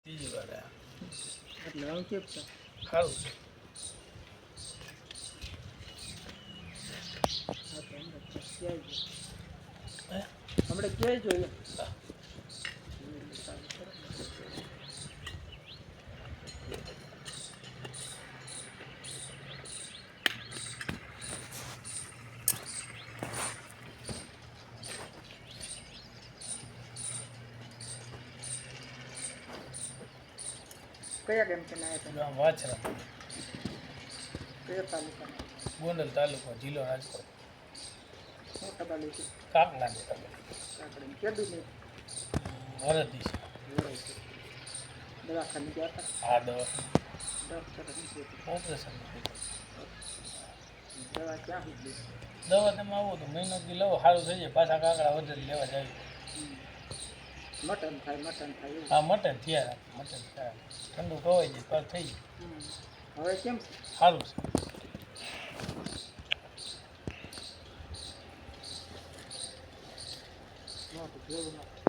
ત્રીજી વાર એટલે આમ કેમ છે સારું છે. હા તો ક્યાંય જોઈએ હે? હમણાં ક્યાંય જોઈએ હા. કયા કેમ છે ના જો આમ વાછરા કયા તાલુકાના ગોંડલ તાલુકો જિલ્લો રાજકોટ મોટા તાલુકે કાકલાની ખબર કાકડી કેદું વરદી છે. વરાય દવાખાને ગયા હતા આ દવા ડૉક્ટર નથી ઓપરેશન દવા ક્યાં સુધી દવા તમે આવો તો મહિનો દી લો સારું થઈ જાય પાછા કાકડા વધે લેવા જાય. મટન થાય એવું હા મટન થયા મટન થયા ઠંડુ ખવાઈ જાય પાછું થઈ જાય હવે કેમ છે સારું છે. જેવું ના